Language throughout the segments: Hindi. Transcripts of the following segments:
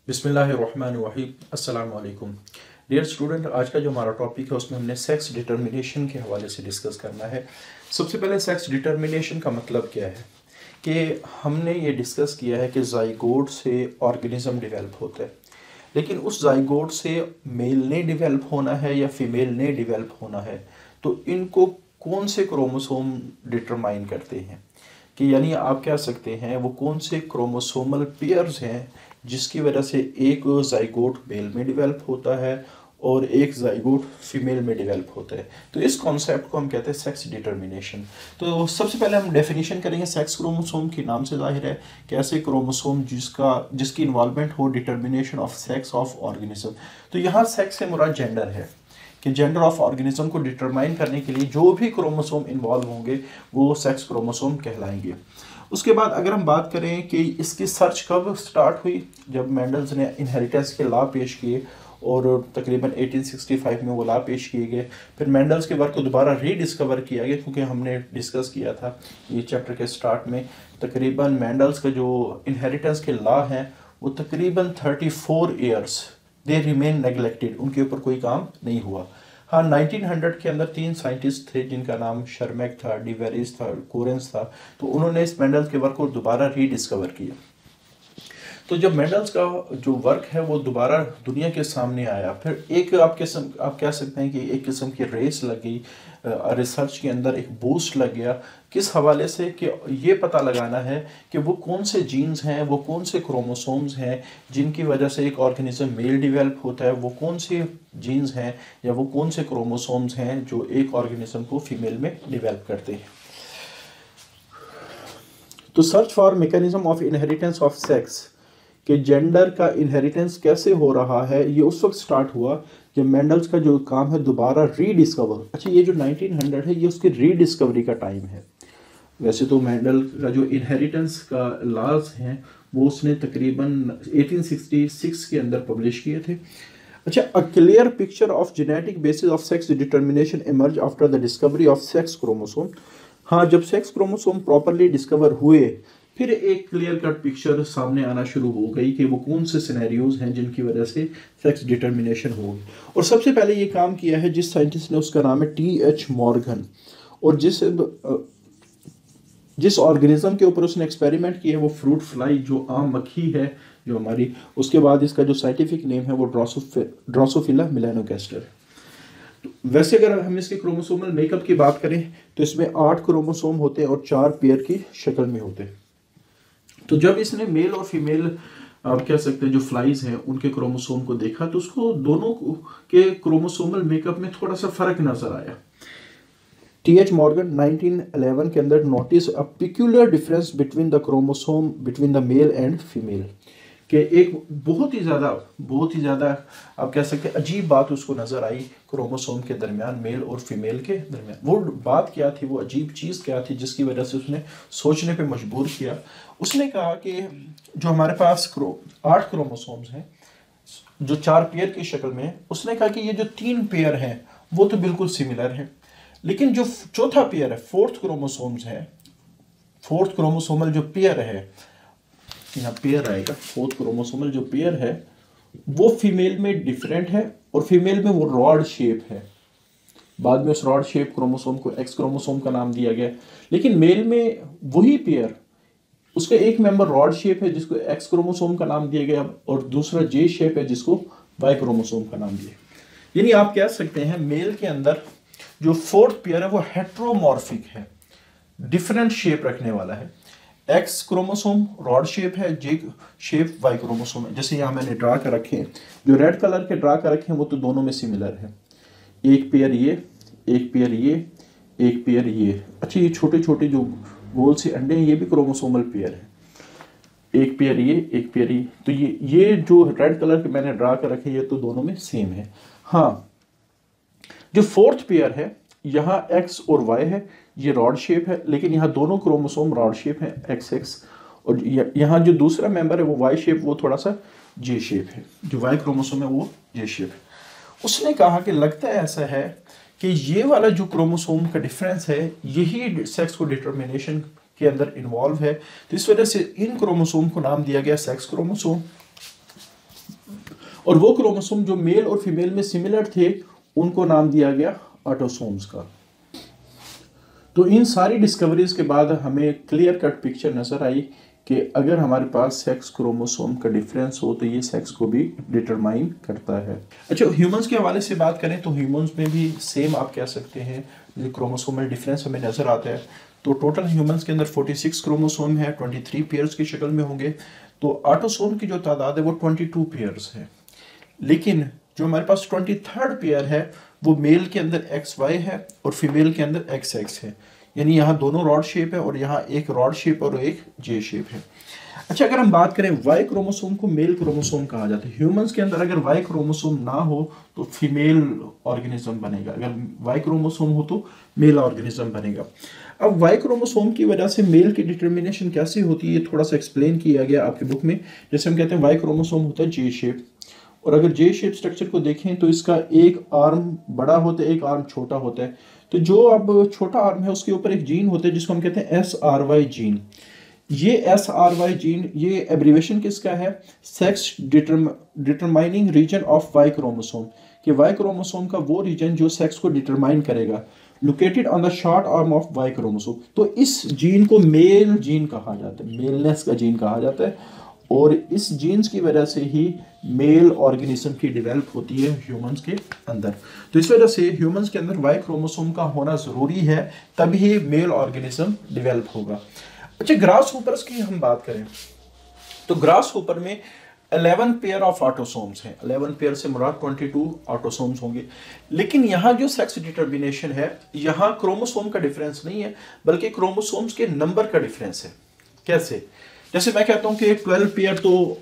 बिस्मिल्लाहिर्रहमानिर्रहीम। अस्सलाम वालेकुम डियर स्टूडेंट। आज का जो हमारा टॉपिक है उसमें हमने सेक्स डिटर्मिनेशन के हवाले से डिस्कस करना है। सबसे पहले सेक्स डिटर्मिनेशन का मतलब क्या है कि हमने ये डिस्कस किया है कि ज़ाइगोट से ऑर्गेनिज्म डेवलप होता है, लेकिन उस ज़ाइगोट से मेल ने डेवलप होना है या फीमेल ने डेवलप होना है, तो इनको कौन से क्रोमोसोम डिटरमाइन करते हैं कि यानी आप कह सकते हैं वो कौन से क्रोमोसोमल पेयर्स हैं जिसकी वजह से एक ज़ाइगोट मेल में डेवलप होता है और एक ज़ाइगोट फीमेल में डेवलप होता है। तो इस कॉन्सेप्ट को हम कहते हैं सेक्स डिटर्मिनेशन। तो सबसे पहले हम डेफिनेशन करेंगे सेक्स क्रोमोसोम के नाम से जाहिर है कि ऐसे क्रोमोसोम जिसकी इन्वॉल्वमेंट हो determination of sex of organism. तो यहाँ सेक्स से मुराद जेंडर है कि जेंडर ऑफ ऑर्गेनिज्म को डिटरमाइन करने के लिए जो भी क्रोमोसोम इन्वॉल्व होंगे वो सेक्स क्रोमोसोम कहलाएंगे। उसके बाद अगर हम बात करें कि इसकी सर्च कब स्टार्ट हुई, जब मेंडल्स ने इनहेरिटेंस के लॉ पेश किए और तकरीबन 1865 में वो लॉ पेश किए गए। फिर मेंडल्स के वर्क को दोबारा रीडिस्कवर किया गया क्योंकि हमने डिस्कस किया था ये चैप्टर के स्टार्ट में तकरीबन मेंडल्स का जो इनहेरिटेंस के लॉ हैं वो तकरीबन 34 ईयर्स दे रिमेन नेगलेक्टेड, उनके ऊपर कोई काम नहीं हुआ। हाँ, 1900 के अंदर 3 साइंटिस्ट थे जिनका नाम शर्मैक था, डिवेरिस था, कोरेंस था, तो उन्होंने इस मेंडल्स के वर्क को दोबारा रीडिस्कवर किया। तो जब मेंडल्स का जो वर्क है वो दोबारा दुनिया के सामने आया, फिर एक आप कह सकते हैं कि एक किस्म की रेस लग गई, रिसर्च के अंदर एक बूस्ट लग गया। किस हवाले से कि ये पता लगाना है कि वो कौन से जीन्स हैं, वो कौन से क्रोमोसोम्स हैं जिनकी वजह से एक ऑर्गेनिज्म मेल डेवलप होता है, वो कौन से जीन्स हैं या वो कौन से क्रोमोसोम्स हैं जो एक ऑर्गेनिज्म को फीमेल में डेवलप करते हैं। तो search for mechanism of inheritance of sex कि जेंडर का इनहेरिटेंस कैसे हो रहा है, ये उस वक्त स्टार्ट हुआ जब मेंडल्स का जो काम है दोबारा रीडिस्कवर। अच्छा, ये जो 1900 है ये उसकी रीडिस्कवरी का टाइम है। वैसे तो मेंडल का जो इनहेरिटेंस का लॉज हैं वो उसने तकरीबन 1866 के अंदर पब्लिश किए थे। अच्छा, a clear picture of genetic basis of sex determination emerge after the discovery of sex chromosome. हाँ, जब सेक्स क्रोमोसोम प्रॉपरली डिस्कवर हुए फिर एक क्लियर कट पिक्चर सामने आना शुरू हो गई कि वो कौन से सिनेरियोज हैं जिनकी वजह से सेक्स डिटर्मिनेशन होगी। और सबसे पहले ये काम किया है जिस साइंटिस्ट ने, उसका नाम है टी.एच. मॉर्गन, और जिस ऑर्गेनिज्म के ऊपर उसने एक्सपेरिमेंट किया है वो फ्रूट फ्लाई जो आम मक्खी है जो हमारी, उसके बाद इसका जो साइंटिफिक नेम है वो ड्रोसोफिला मेलानोगास्टर। वैसे अगर हम इसके क्रोमोसोमल मेकअप की बात करें तो इसमें 8 क्रोमोसोम होते हैं और 4 पेयर की शक्ल में होते हैं। तो जब इसने मेल और फीमेल आप कह सकते हैं जो फ्लाइज हैं उनके क्रोमोसोम को देखा तो उसको दोनों के क्रोमोसोमल मेकअप में थोड़ा सा फर्क नजर आया। टी.एच. मॉर्गन 1911 के अंदर notice a peculiar difference between the chromosome between the male and female कि एक बहुत ही ज़्यादा आप कह सकते हैं अजीब बात उसको नज़र आई क्रोमोसोम के दरमियान, मेल और फीमेल के दरमियान। वो बात क्या थी, वो अजीब चीज़ क्या थी जिसकी वजह से उसने सोचने पे मजबूर किया। उसने कहा कि जो हमारे पास 8 क्रोमोसोम्स हैं जो 4 पेयर की शक्ल में है, उसने कहा कि ये जो 3 पेयर हैं वो तो बिल्कुल सिमिलर हैं, लेकिन जो चौथा पेयर है, 4th क्रोमोसोम्स है, 4th क्रोमोसोमल जो पेयर है, यहाँ पेयर आएगा, 4th क्रोमोसोमल जो पेयर है वो फीमेल में डिफरेंट है और फीमेल में वो रॉड शेप है। बाद में उस रॉड शेप क्रोमोसोम को एक्स क्रोमोसोम का नाम दिया गया, लेकिन मेल में वही पेयर, उसका एक मेंबर रॉड शेप है जिसको एक्स क्रोमोसोम का नाम दिया गया और दूसरा जे शेप है जिसको वाई क्रोमोसोम का नाम दिया। यानी आप कह सकते हैं मेल के अंदर जो 4th पेयर है वो हेट्रोमॉर्फिक है, डिफरेंट शेप रखने वाला है। एक्स क्रोमोसोम रॉड शेप है, जे शेप वाई क्रोमोसोम है। जैसे यहाँ मैंने ड्रा कर रखे हैं, जो रेड कलर के ड्रा कर रखे हैं वो तो दोनों में सिमिलर है। एक पेयर ये, एक पेयर ये, एक पेयर ये। अच्छा, ये छोटे छोटे जो गोल से अंडे हैं ये भी क्रोमोसोमल पेयर है। एक पेयर ये, एक पेयर ये। तो ये जो रेड कलर के मैंने ड्रा कर रखे ये तो दोनों में सेम है। हाँ, जो 4th पेयर है यहाँ एक्स और वाई है, ये रॉड शेप है, लेकिन यहाँ दोनों क्रोमोसोम रॉड शेप है, एक्स एक्स, और यहाँ जो दूसरा मेंबर है वो वाई शेप, वो थोड़ा सा जे शेप है। जो वाई क्रोमोसोम है वो जे शेप है। उसने कहा कि लगता है ऐसा है कि ये वाला जो क्रोमोसोम का डिफरेंस है यही सेक्स को डिटर्मिनेशन के अंदर इन्वॉल्व है। तो इस वजह से इन क्रोमोसोम को नाम दिया गया सेक्स क्रोमोसोम। और वो क्रोमोसोम जो मेल और फीमेल में सिमिलर थे उनको नाम दिया गया ऑटोसोम्स का। तो इन सारी डिस्कवरीज के बाद हमें क्लियर कट पिक्चर नजर आई कि अगर हमारे पास सेक्स क्रोमोसोम का डिफरेंस हो तो ये सेक्स को भी डिटरमाइन करता है। अच्छा, ह्यूमंस के हवाले से बात करें तो ह्यूमंस में भी सेम आप कह सकते हैं जो क्रोमोसोमल डिफरेंस हमें नजर आता है। तो टोटल ह्यूमंस के अंदर 46 क्रोमोसोम है, 23 पेयर्स की शक्ल में होंगे। तो ऑटोसोम की जो तादाद है वो 22 पेयर्स है। लेकिन जो हमारे पास 23rd पेयर है वो मेल के अंदर XY है और फीमेल के अंदर XX है। यानी यहाँ दोनों रॉड शेप है और यहाँ एक रॉड शेप और एक जे शेप है। अच्छा, अगर हम बात करें वाई क्रोमोसोम को मेल क्रोमोसोम कहा जाता है। ह्यूमंस के अंदर अगर वाई क्रोमोसोम ना हो तो फीमेल ऑर्गेनिज्म बनेगा, अगर वाई क्रोमोसोम हो तो मेल ऑर्गेनिज्म बनेगा। अब वाई क्रोमोसोम की वजह से मेल की डिटर्मिनेशन कैसे होती है ये थोड़ा सा एक्सप्लेन किया गया आपके बुक में। जैसे हम कहते हैं वाई क्रोमोसोम होता है जे शेप, और अगर जे शेप स्ट्रक्चर को देखें तो इसका एक आर्म बड़ा होता है, एक आर्म छोटा होता है। तो जो अब छोटा आर्म है उसके ऊपर एक जीन होता है जिसको हम कहते हैं SRY जीन। ये SRY जीन, ये एब्रीवेशन किसका है? Sex determining region of Y chromosome, कि वाई क्रोमोसोम का वो रीजन जो सेक्स को डिटरमाइन करेगा, located on the short arm of Y chromosome. तो इस जीन को मेल जीन कहा जाता है, मेलनेस का जीन कहा जाता है, और इस जीन्स की वजह से ही मेल ऑर्गेनिज्म की डेवलप होती है ह्यूमंस के अंदर। तो इस वजह से ह्यूमंस के अंदर वाई क्रोमोसोम का होना जरूरी है, तभी मेल ऑर्गेनिज्म डेवलप होगा। अच्छा, ग्रास होपर्स की हम बात करें तो ग्रास होपर में 11 पेयर ऑफ ऑटोसोम्स हैं। 11 पेयर से मुराद 22 ऑटोसोम्स होंगे। लेकिन यहाँ जो सेक्स डिटर्मिनेशन है, यहाँ क्रोमोसोम का डिफरेंस नहीं है बल्कि क्रोमोसोम्स के नंबर का डिफरेंस है। कैसे? जैसे मैं कहता हूं कि 12 पेयर, तो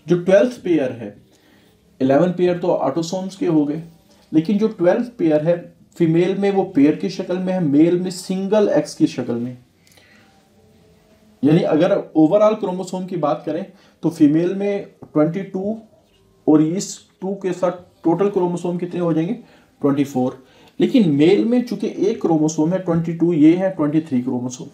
जो 12th पेयर है, 11 पेयर तो ऑटोसोम्स के हो गए, लेकिन जो 12th पेयर है फीमेल में वो पेयर की शक्ल में है, मेल में सिंगल एक्स की शक्ल में। यानी अगर ओवरऑल क्रोमोसोम की बात करें तो फीमेल में 22 और इस 2 के साथ टोटल क्रोमोसोम कितने हो जाएंगे? 24। लेकिन मेल में चूंकि एक क्रोमोसोम है 22, ये है 23 क्रोमोसोम।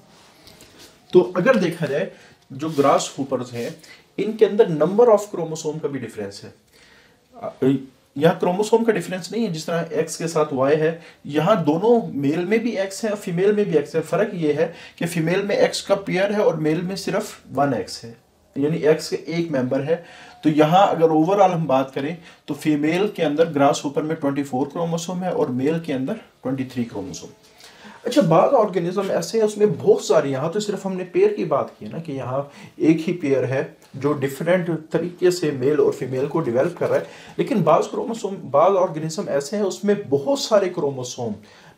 तो अगर देखा जाए जो ग्रास होपर्स हैं इनके अंदर नंबर ऑफ क्रोमोसोम का भी डिफरेंस है। यहाँ क्रोमोसोम का डिफरेंस नहीं है जिस तरह एक्स के साथ वाई है, यहाँ दोनों मेल में भी एक्स है और फीमेल में भी एक्स है। फर्क ये है कि फीमेल में एक्स का पेयर है और मेल में सिर्फ 1 एक्स है, यानी एक्स के एक मेंबर है। तो यहाँ अगर ओवरऑल हम बात करें तो फीमेल के अंदर ग्रास होपर में 24 क्रोमोसोम है और मेल के अंदर 23 क्रोमोसोम। अच्छा, बाद ऑर्गेनिज्म ऐसे है उसमें बहुत सारे, यहाँ तो सिर्फ हमने पेयर की बात की है ना कि यहाँ एक ही पेयर है जो डिफरेंट तरीके से मेल और फीमेल को डेवलप कर रहा है। लेकिन बाद ऑर्गेनिज्म ऐसे हैं उसमें बहुत सारे क्रोमोसोम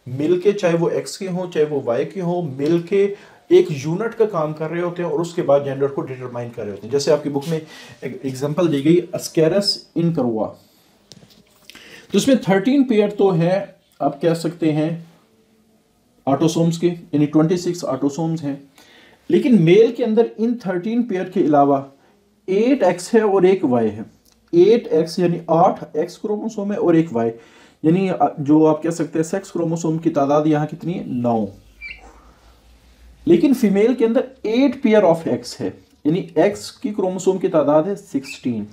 मिल के, चाहे वो एक्स के हों चाहे वो वाई के हों, मिल के एक यूनिट का काम कर रहे होते हैं और उसके बाद जेंडर को डिटरमाइन कर रहे होते हैं। जैसे आपकी बुक में एक एग्जाम्पल दी गई अस्केरस इनकरुआ, तो उसमें 13 पेयर तो है, आप कह सकते हैं ऑटोसोम्स के, यानी 26 ऑटोसोम्स हैं। लेकिन मेल के अंदर इन 13 पेयर के अलावा 8 एक्स है और एक वाई है। 8 एक्स यानी 8 एक्स क्रोमोसोम है और एक वाई, यानी जो आप कह सकते हैं सेक्स क्रोमोसोम की तादाद यहाँ कितनी है? 9। लेकिन फीमेल के अंदर 8 पेयर ऑफ एक्स है, यानी एक्स की क्रोमोसोम की तादाद है 16।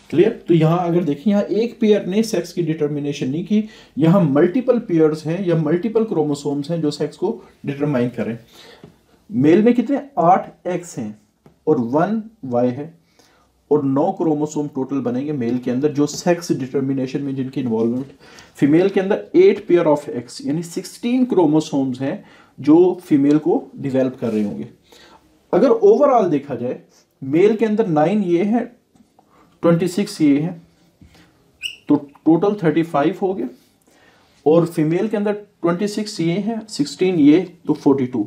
क्लियर? तो यहां अगर देखें, यहां एक पेयर ने सेक्स की डिटर्मिनेशन नहीं की, यहां मल्टीपल पेयर्स हैं या मल्टीपल क्रोमोसोम्स हैं जो सेक्स को डिटरमाइन करें। मेल में कितने? 8 एक्स हैं और 1 वाई है और 9 क्रोमोसोम टोटल बनेंगे मेल के अंदर जो सेक्स डिटर्मिनेशन में जिनकी इन्वॉल्वमेंट। फीमेल के अंदर 8 पेयर ऑफ एक्स यानी 16 क्रोमोसोम्स हैं जो फीमेल को डिवेल्प कर रहे होंगे। अगर ओवरऑल देखा जाए, मेल के अंदर 9 ये है, 26 ये है, तो टोटल 35 हो गए, और फीमेल के अंदर 26 ये है, 16 ये, तो 42।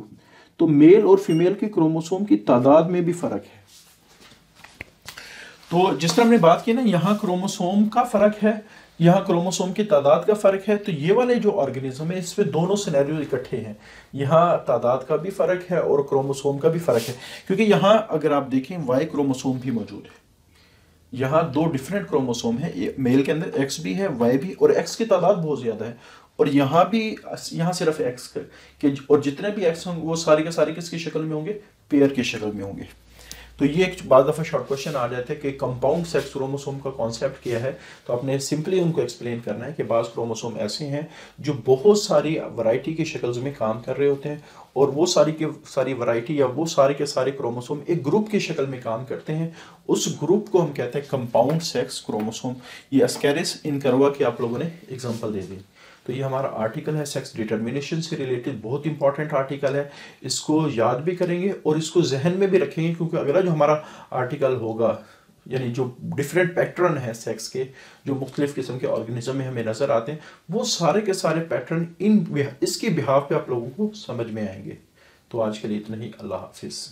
तो मेल और फीमेल के क्रोमोसोम की तादाद में भी फर्क है। तो जिस तरह हमने बात की ना, यहाँ क्रोमोसोम का फर्क है, यहाँ क्रोमोसोम की तादाद का फर्क है। तो ये वाले जो ऑर्गेनिज्म है इसमें दोनों सिनेरियो इकट्ठे हैं, यहाँ तादाद का भी फर्क है और क्रोमोसोम का भी फर्क है। क्योंकि यहाँ अगर आप देखें वाई क्रोमोसोम भी मौजूद है, यहाँ 2 डिफरेंट क्रोमोसोम है, मेल के अंदर एक्स भी है वाई भी, और एक्स की तादाद बहुत ज्यादा है, और यहाँ भी, यहाँ सिर्फ एक्स के, और जितने भी एक्स होंगे वो सारे के सारे किसकी शक्ल में होंगे? पेयर की शक्ल में होंगे। तो ये एक बाद दफ़ा शॉर्ट क्वेश्चन आ जाते हैं कि कंपाउंड सेक्स क्रोमोसोम का कॉन्सेप्ट क्या है, तो आपने सिंपली उनको एक्सप्लेन करना है कि बाज़ क्रोमोसोम ऐसे हैं जो बहुत सारी वैरायटी की शक्ल्स में काम कर रहे होते हैं, और वो सारी के सारी वैरायटी या वो सारे के सारे क्रोमोसोम एक ग्रुप की शक्ल में काम करते हैं। उस ग्रुप को हम कहते हैं कंपाउंड सेक्स क्रोमोसोम। ये एस्केरिस इनकर्वा की आप लोगों ने एग्जांपल दे दी। तो ये हमारा आर्टिकल है सेक्स डिटर्मिनेशन से रिलेटेड, बहुत इंपॉर्टेंट आर्टिकल है। इसको याद भी करेंगे और इसको जहन में भी रखेंगे, क्योंकि अगला जो हमारा आर्टिकल होगा, यानी जो डिफरेंट पैटर्न है सेक्स के, जो मुख्तलिफ किस्म के ऑर्गेनिज्म में हमें नज़र आते हैं, वो सारे के सारे पैटर्न इसके बिहाफ पे आप लोगों को समझ में आएंगे। तो आज के लिए इतना ही। अल्लाह हाफिज़।